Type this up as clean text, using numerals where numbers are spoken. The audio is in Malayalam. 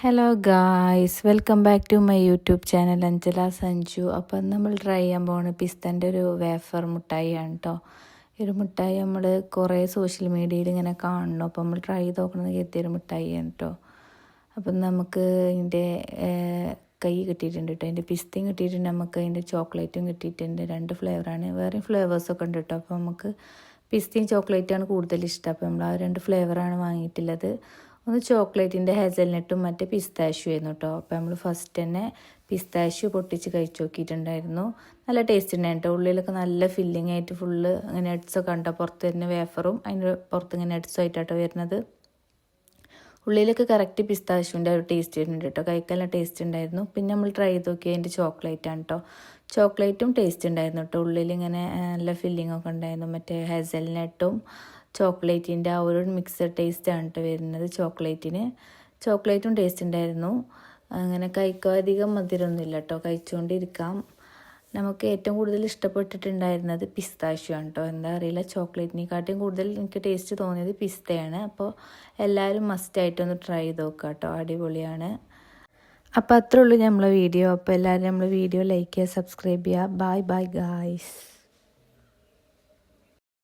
Hello guys, welcome back to my YouTube channel Anjala Sanju. അപ്പം നമ്മൾ ട്രൈ ചെയ്യാൻ പോകുന്നത് പിസ്തൻ്റെ ഒരു വേഫർ മിഠായിയാണ് കേട്ടോ. ഈ ഒരു മിഠായി നമ്മൾ കുറേ സോഷ്യൽ മീഡിയയിൽ ഇങ്ങനെ കാണണം. അപ്പം നമ്മൾ ട്രൈ ചെയ്ത് നോക്കണമെന്ന് കരുതിയൊരു മിഠായിയാണ് കേട്ടോ. അപ്പം നമുക്ക് ഇതിൻ്റെ കൈ കിട്ടിയിട്ടുണ്ട് കേട്ടോ, അതിൻ്റെ പിസ്തയും കിട്ടിയിട്ടുണ്ട്, നമുക്ക് അതിൻ്റെ ചോക്ലേറ്റും കിട്ടിയിട്ടുണ്ട്. 2 ഫ്ലേവറാണ്, വേറെയും ഫ്ലേവേഴ്സൊക്കെ ഉണ്ട് കേട്ടോ. അപ്പോൾ നമുക്ക് പിസ്തയും ചോക്ലേറ്റാണ് കൂടുതൽ ഇഷ്ടം. അപ്പോൾ നമ്മൾ ആ 2 ഫ്ലേവറാണ് വാങ്ങിയിട്ടുള്ളത്. ഒന്ന് ചോക്ലേറ്റിൻ്റെ ഹേസൽനട്ടും മറ്റേ പിസ്താഷ്യൂ ആയിരുന്നു കേട്ടോ. അപ്പോൾ നമ്മൾ ഫസ്റ്റ് തന്നെ പിസ്താഷ്യൂ പൊട്ടിച്ച് കഴിച്ച് നോക്കിയിട്ടുണ്ടായിരുന്നു. നല്ല ടേസ്റ്റ് ഉണ്ടായിരുന്നു കേട്ടോ. ഉള്ളിലൊക്കെ നല്ല ഫില്ലിംഗ് ആയിട്ട് ഫുള്ള് ഇങ്ങനെ നട്ട്സൊക്കെ ഉണ്ടോ, പുറത്ത് വരുന്ന വേഫറും അതിൻ്റെ പുറത്ത് ഇങ്ങനെ നട്ട്സും ആയിട്ടാട്ടോ വരുന്നത്. ഉള്ളിലൊക്കെ കറക്റ്റ് പിസ്താഷ്യൂൻ്റെ ഒരു ടേസ്റ്റ് വരുന്നുണ്ട് കേട്ടോ. കഴിക്കാനുള്ള ടേസ്റ്റ് ഉണ്ടായിരുന്നു. പിന്നെ നമ്മൾ ട്രൈ ചെയ്ത് നോക്കിയത് അതിൻ്റെ ചോക്ലേറ്റാണ് കേട്ടോ. ചോക്ലേറ്റും ടേസ്റ്റ് ഉണ്ടായിരുന്നു കേട്ടോ. ഉള്ളിൽ ഇങ്ങനെ നല്ല ഫില്ലിംഗ് ഒക്കെ ഉണ്ടായിരുന്നു. മറ്റേ ഹേസൽനട്ടും ചോക്ലേറ്റിൻ്റെ ആ ഒരു മിക്സഡ് ടേസ്റ്റാണ് കേട്ടോ വരുന്നത്. ചോക്ലേറ്റും ടേസ്റ്റ് ഉണ്ടായിരുന്നു. അങ്ങനെ കഴിക്കാൻ അധികം മധുരമൊന്നുമില്ല കേട്ടോ, കഴിച്ചുകൊണ്ടിരിക്കാം. നമുക്ക് ഏറ്റവും കൂടുതൽ ഇഷ്ടപ്പെട്ടിട്ടുണ്ടായിരുന്നത് പിസ്താഷ്യൂ ആണ് കേട്ടോ. എന്താ അറിയില്ല, ചോക്ലേറ്റിനെക്കാട്ടും കൂടുതൽ എനിക്ക് ടേസ്റ്റ് തോന്നിയത് പിസ്തയാണ്. അപ്പോൾ എല്ലാവരും മസ്റ്റായിട്ടൊന്ന് ട്രൈ ചെയ്ത് നോക്കുക കേട്ടോ, അടിപൊളിയാണ്. അപ്പോൾ അത്രേ ഉള്ളൂ നമ്മളെ വീഡിയോ. അപ്പോൾ എല്ലാവരും നമ്മളെ വീഡിയോ ലൈക്ക് ചെയ്യുക, സബ്സ്ക്രൈബ് ചെയ്യുക. Bye bye guys.